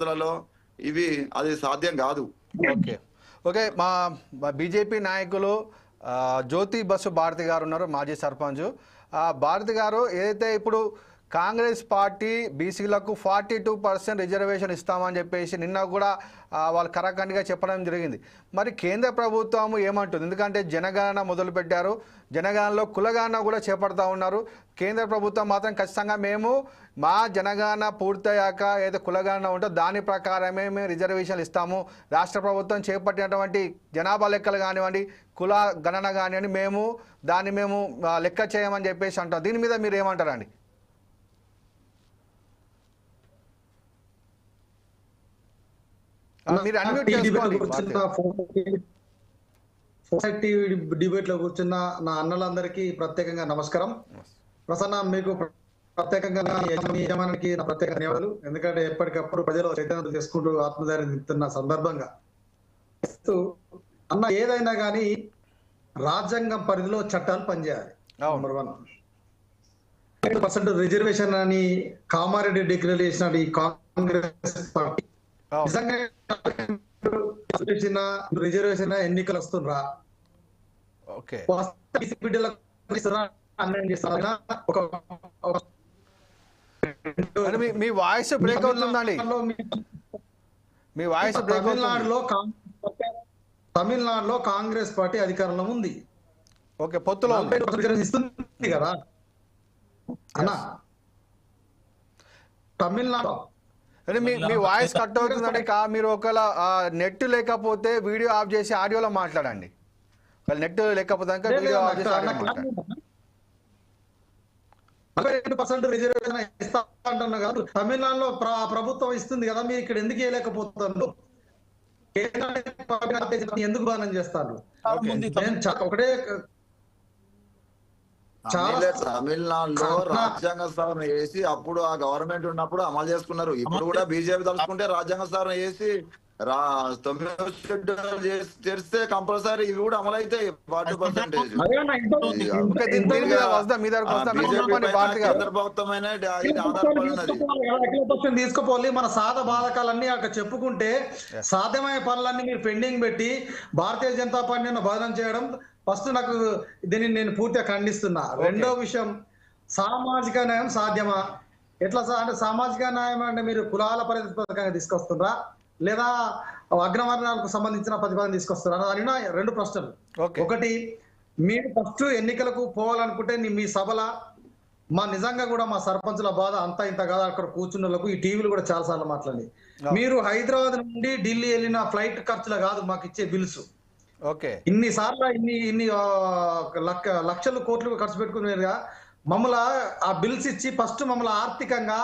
పరిస్థితులలో ఇవి అది సాధ్యం కాదు. ఓకే ఓకే మా బీజేపీ నాయకులు జ్యోతి బసు భారతి గారు ఉన్నారు, మాజీ సర్పంచ్. భారతి గారు, ఏదైతే ఇప్పుడు కాంగ్రెస్ పార్టీ బీసీలకు 42% రిజర్వేషన్ ఇస్తామని చెప్పేసి నిన్న కూడా వాళ్ళు కరాఖండిగా చెప్పడం జరిగింది. మరి కేంద్ర ప్రభుత్వం ఏమంటుంది? ఎందుకంటే జనగణన మొదలుపెట్టారు, జనగణనలో కులగణన కూడా చేపడతా ఉన్నారు. కేంద్ర ప్రభుత్వం మాత్రం ఖచ్చితంగా మేము మా జనగణన పూర్తయ్యాక ఏదైతే కులగణన ఉంటుందో దాని ప్రకారమే మేము రిజర్వేషన్లు ఇస్తాము, రాష్ట్ర ప్రభుత్వం చేపట్టినటువంటి జనాభా లెక్కలు కానివ్వండి, కుల గణన కానివ్వండి, మేము లెక్క చేయమని చెప్పేసి అంటాం. దీని మీద మీరు ఏమంటారండి? డిబేట్ లో కూర్చున్న నా అన్నలందరికీ ప్రత్యేకంగా నమస్కారం. ప్రసన్న, మీకు ప్రత్యేకంగా యజమానికి నా ప్రత్యేక ధన్యవాదాలు. ఎందుకంటే ఎప్పటికప్పుడు ప్రజలు చైతన్యం చేసుకుంటూ ఆత్మధైర్యం ఇస్తున్న సందర్భంగా అన్న, ఏదైనా కానీ రాజ్యాంగం పరిధిలో చట్టాలు పనిచేయాలి. నెంబర్ 1, 5% రిజర్వేషన్ అని కామారెడ్డి డిక్లేర్ చేసిన ఈ కాంగ్రెస్ పార్టీ నిజంగా రిజర్వేషన్ ఎన్నికలు వస్తుండ్రా? మీ వాయిస్ బ్రేక్ అవుతుందండి. మీ వాయిస్ బ్రేక్ అవుతుంది. తమిళనాడులో కాంగ్రెస్ పార్టీ అధికారంలో ఉంది. ఓకే, పొత్తులో ఇస్తుంది కదా అన్నా. తమిళనాడు మీ వాయిస్ కట్ అవుతుందండి. మీరు ఒకవేళ నెట్ లేకపోతే వీడియో ఆఫ్ చేసి ఆడియోలో మాట్లాడండి. నెట్ లేకపోతే వీడియో ఆఫ్ చేసి ఆడియో మాట్లాడండి. 42% రిజర్వేషన్ ఇస్తా అంటున్నా కాదు, తమిళనాడులో ప్రభుత్వం ఇస్తుంది కదా, మీరు ఇక్కడ ఎందుకు వేయలేకపోతున్నారు? ఎందుకు బానం చేస్తారు? ఒకటే తమిళనాడులో రాజ్యాంగ సవరణ చేసి అప్పుడు ఆ గవర్నమెంట్ ఉన్నప్పుడు అమలు చేసుకున్నారు. ఇప్పుడు కూడా బీజేపీ తలుచుకుంటే రాజ్యాంగ సవరణ చేసి 9వ షెడ్యూల్ చేస్తే కంపల్సరీ ఇవి కూడా అమలైతాయి. 40%. తీసుకోపోవాలి. మన సాధ బాధకాలన్నీ అక్కడ చెప్పుకుంటే సాధ్యమయ్యే పనులన్నీ మీరు పెండింగ్ పెట్టి భారతీయ జనతా పార్టీని బదనం చేయడం ఫస్ట్ నాకు దీన్ని నేను పూర్తిగా ఖండిస్తున్నా. రెండో విషయం, సామాజిక న్యాయం సాధ్యమా? ఎట్లా అంటే సామాజిక న్యాయం అంటే మీరు కులాల ప్రతిపదంగా తీసుకొస్తున్నారా లేదా అగ్రవర్ణాలకు సంబంధించిన ప్రతిపాదన తీసుకొస్తున్నారా అని రెండు ప్రశ్నలు. ఒకటి, మీరు ఫస్ట్ ఎన్నికలకు పోవాలనుకుంటే మీ సభల నిజంగా కూడా మా సర్పంచుల బాధ అంతా ఇంత కాదు. అక్కడ కూర్చున్నలకు ఈ టీవీలు కూడా చాలా సార్లు మాట్లాడి, మీరు హైదరాబాద్ నుండి ఢిల్లీ వెళ్ళిన ఫ్లైట్ ఖర్చులు కాదు మాకు ఇచ్చే బిల్స్. ఇన్నిసార్లు ఇన్ని లక్షలు కోట్లు ఖర్చు పెట్టుకునేగా మమ్మల్ని ఆ బిల్స్ ఇచ్చి ఫస్ట్ మమ్మల్ని ఆర్థికంగా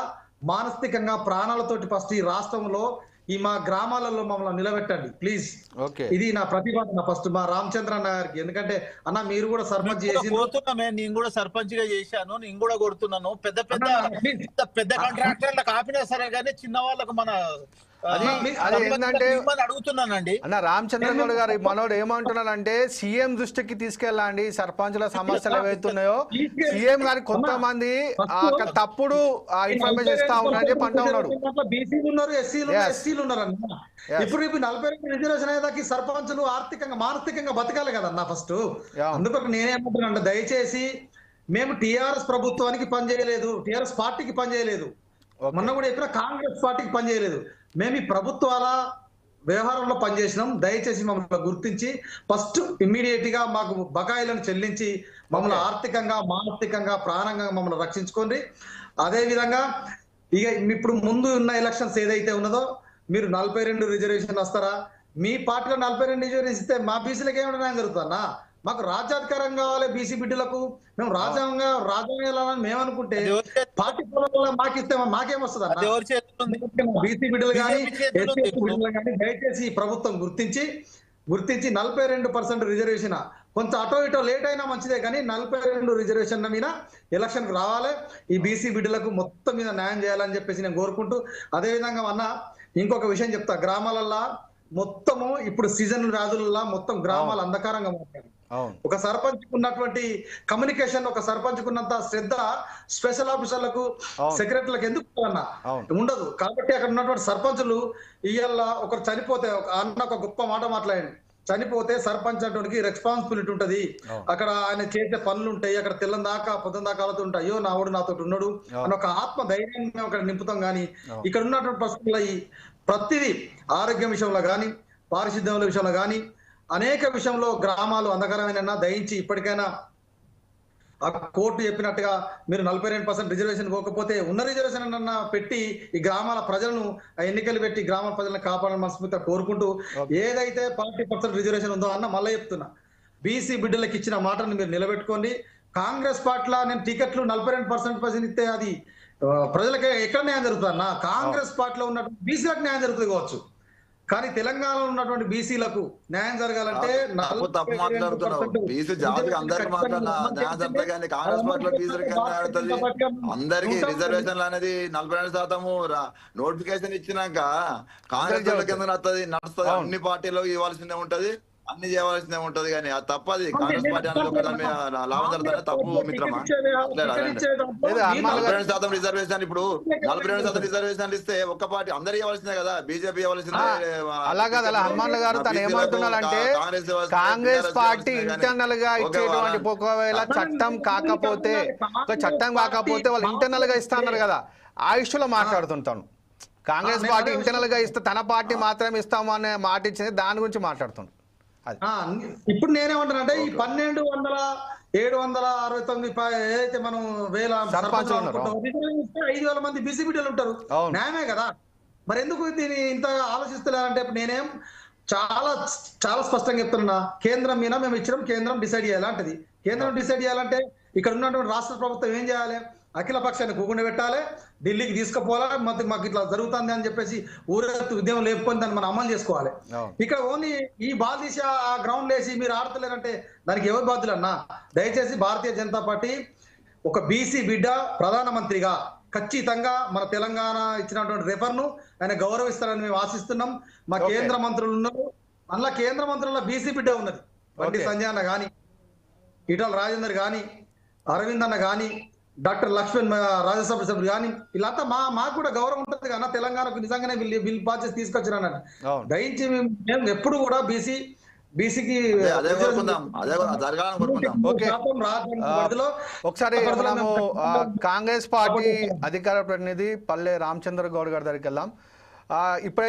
మానసికంగా ప్రాణాలతోటి ఫస్ట్ ఈ రాష్ట్రంలో ఈ మా గ్రామాలలో మమ్మల్ని నిలబెట్టండి ప్లీజ్. ఇది నా ప్రతిపాదన ఫస్ట్ మా రామచంద్ర అన్న గారికి. ఎందుకంటే అన్న మీరు కూడా సర్పంచ్ చేసి, నేను కూడా సర్పంచ్ గా చేశాను, నేను కూడా కొడుతున్నాను. పెద్ద పెద్ద కాంట్రాక్టర్లకు ఆపినా సరే కానీ చిన్న వాళ్ళకు మన ఏంటంటే అడుగుతున్నానండి అన్న రామచంద్రగౌడ్ గారు, మనోడు ఏమంటున్నానంటే సీఎం దృష్టికి తీసుకెళ్ళండి సర్పంచుల సమస్యలు ఏవైతున్నాయో. సీఎం గారి కొంతమంది తప్పుడు ఇన్ఫర్మేషన్ ఇస్తా ఉన్నారని చెప్పి అంటా ఉన్నాడు. బీసీలు ఉన్నారు, ఎస్సీలు ఉన్నారు అన్న. ఇప్పుడు 42 రిజర్వేషన్ అయ్యేదానికి సర్పంచులు ఆర్థికంగా మానసికంగా బతకాలి కదన్నా ఫస్ట్. అందుకొరకు నేనేమంటున్నా, దయచేసి మేము టీఆర్ఎస్ ప్రభుత్వానికి పనిచేయలేదు, టీఆర్ఎస్ పార్టీకి పనిచేయలేదు, మొన్న కూడా చెప్పిన కాంగ్రెస్ పార్టీకి పనిచేయలేదు. మేము ఈ ప్రభుత్వాల వ్యవహారంలో పనిచేసినాం. దయచేసి మమ్మల్ని గుర్తించి ఫస్ట్ ఇమ్మీడియట్ గా మాకు బకాయిలను చెల్లించి మమ్మల్ని ఆర్థికంగా మానసికంగా ప్రాణంగా మమ్మల్ని రక్షించుకోండి. అదే విధంగా ఇక ఇప్పుడు ముందు ఉన్న ఎలక్షన్స్ ఏదైతే ఉన్నదో మీరు 42 రిజర్వేషన్ వస్తారా? మీ పార్టీలో 42 రిజర్వేషన్ ఇస్తే మా బీసీలకు ఏమైనా న్యాయం జరుగుతుందా? మాకు రాజ్యాధికారం కావాలి బీసీ బిడ్డలకు, మేము రాజ్యాంగం మేము అనుకుంటే పార్టీ మాకు ఇస్తే మాకేమొస్తుంది అన్న? బీసీ బిడ్డలు కానీ ఎస్సీ బిడ్డలు కానీ దయచేసి ప్రభుత్వం గుర్తించి 42% రిజర్వేషన్ కొంచెం అటో ఇటో లేట్ అయినా మంచిదే, కానీ 42 రిజర్వేషన్ మీద ఎలక్షన్కి రావాలి. ఈ బీసీ బిడ్డలకు మొత్తం మీద న్యాయం చేయాలని చెప్పేసి నేను కోరుకుంటూ, అదేవిధంగా అన్న ఇంకొక విషయం చెప్తా, గ్రామాలల్లో మొత్తము ఇప్పుడు సీజన్ రాజులల్లో మొత్తం గ్రామాలు అంధకారంగా మాట్లాడు. అవును. ఒక సర్పంచ్ ఉన్నటువంటి కమ్యూనికేషన్, ఒక సర్పంచ్ ఉన్నంత శ్రద్ధ స్పెషల్ ఆఫీసర్లకు, అవును. సెక్రటరీలకు ఎందుకు అన్న అవును. ఉండదు. కాబట్టి అక్కడ ఉన్నటువంటి సర్పంచులు ఇవాళ ఒకరు చనిపోతే అన్న ఒక గొప్ప మాట మాట్లాడండి. చనిపోతే సర్పంచ్ అటువంటి రెస్పాన్సిబిలిటీ ఉంటది. అవును. అక్కడ ఆయన చేసే పనులు ఉంటాయి. అక్కడ తెల్లం దాకా పొద్దున దాకా ఉంటాయి. అయ్యో నావుడు నాతో ఉన్నాడు అని ఒక ఆత్మ ధైర్యాన్ని మేము అక్కడ నింపుతాం. కానీ ఇక్కడ ఉన్నటువంటి పరిస్థితుల్లో ఈ ప్రతిదీ ఆరోగ్యం విషయంలో కానీ, పారిశుద్ధ్యముల విషయంలో కానీ, అనేక విషయంలో గ్రామాలు అంధకారమైన దయించి ఇప్పటికైనా ఆ కోర్టు చెప్పినట్టుగా మీరు 42% రిజర్వేషన్ పోకపోతే ఉన్న రిజర్వేషన్ అన్న పెట్టి ఈ గ్రామాల ప్రజలను ఆ ఎన్నికలు పెట్టి గ్రామాల ప్రజలను కాపాడాలని మనస్ఫూర్తిగా కోరుకుంటూ, ఏదైతే 40% రిజర్వేషన్ ఉందో అన్న మళ్ళీ చెప్తున్నా, బీసీ బిడ్డలకు ఇచ్చిన మాటను మీరు నిలబెట్టుకోండి. కాంగ్రెస్ పార్టీలో నేను టికెట్లు 42% ఇస్తే అది ప్రజలకి ఎక్కడ న్యాయం జరుగుతుంది అన్న? కాంగ్రెస్ పార్టీలో ఉన్నటువంటి బీసీలకు న్యాయం జరుగుతుంది కావచ్చు, కానీ తెలంగాణలో ఉన్నటువంటి బీసీలకు న్యాయం జరగాలంటే తప్పు మాట్లాడుతున్నావు. బీసీ జాతికి అందరికి మాట్లాడినా న్యాయం జరుగుతుంది, కానీ కాంగ్రెస్ పార్టీలో బీసీలకి న్యాయం జరుగుతుంది. అందరికి రిజర్వేషన్లు అనేది 42% నోటిఫికేషన్ ఇచ్చినాక కాంగ్రెస్ కింద నడుస్తుంది. అన్ని పార్టీలో ఇవ్వాల్సిందే ఉంటది, అన్ని చేయవలసిందే ఉంటది. కానీ అది తప్పది. కాంగ్రెస్ పార్టీ అనేది ఒక దాని మీద లాభం జరుగుతుంది. తప్పు మిత్రమా. 42% రిజర్వేషన్, ఇప్పుడు 42% రిజర్వేషన్లు ఇస్తే ఒక్క పార్టీ అందరు ఇవ్వాల్సిందే కదా, బీజేపీ ఇవ్వాల్సిందే. అలా కాదు, అలా హనుమాన్ గారు తను ఏమంటున్నారంటే కాంగ్రెస్ పార్టీ ఇంటర్నల్ గా ఇచ్చేటువంటి ఒకవేళ చట్టం కాకపోతే వాళ్ళు ఇంటర్నల్ గా ఇస్తా అన్నారు కదా, ఆ ఇష్యూలో మాట్లాడుతుంటాను. కాంగ్రెస్ పార్టీ ఇంటర్నల్ గా ఇస్తే తన పార్టీ మాత్రమే ఇస్తాము అనే మాట ఇచ్చింది, దాని గురించి మాట్లాడుతున్నాను. ఇప్పుడు నేనేమంటానంటే ఈ 12,769 ఏదైతే మనం వేల సర్పంచులు 5,000 మంది బీసీ బిడ్డలు ఉంటారు, న్యాయమే కదా. మరి ఎందుకు దీన్ని ఇంత ఆలోచిస్తలేరంటే, ఇప్పుడు నేనేం చాలా చాలా స్పష్టంగా చెప్తున్నా, కేంద్రం మీద మేము ఇచ్చినాం, కేంద్రం డిసైడ్ చేయాలంటది. కేంద్రం డిసైడ్ చేయాలంటే ఇక్కడ ఉన్నటువంటి రాష్ట్ర ప్రభుత్వం ఏం చేయాలి? అఖిల పక్షాన్ని కూకుండా పెట్టాలి, ఢిల్లీకి తీసుకుపోవాలి, మాకు ఇట్లా జరుగుతుంది అని చెప్పేసి ఊరెత్తు ఉద్యమం లేపుకొని దాన్ని మనం అమలు చేసుకోవాలి. ఇక్కడ ఓన్లీ ఈ బాల్ తీసి ఆ గ్రౌండ్ వేసి మీరు ఆడతలేరంటే దానికి ఎవరు బాధ్యులన్నా? దయచేసి భారతీయ జనతా పార్టీ ఒక బీసీ బిడ్డ ప్రధానమంత్రిగా ఖచ్చితంగా మన తెలంగాణ ఇచ్చినటువంటి రెఫర్ను ఆయన గౌరవిస్తారని మేము ఆశిస్తున్నాం. మా కేంద్ర మంత్రులు ఉన్నారు, అందులో కేంద్ర మంత్రుల్లో బీసీ బిడ్డ ఉన్నది. బండి సంజయ్ అన్న కానీ, ఈటల రాజేందర్ కానీ, అరవింద్ అన్న కానీ, డాక్టర్ లక్ష్మణ్ రాజ్యసభ సభ్యులు కానీ, వీళ్ళంతా మాకు కూడా గౌరవం ఉంటుంది కదా. తెలంగాణకు నిజంగానే బిల్ పాస్ చేసి తీసుకొచ్చినానని దయించి మేము ఎప్పుడు కూడా బీసీకి ఒకసారి మనము కాంగ్రెస్ పార్టీ అధికార ప్రతినిధి పల్లె రామచంద్ర గౌడ్ గారి దగ్గరికి వెళ్దాం. ఇప్పుడైతే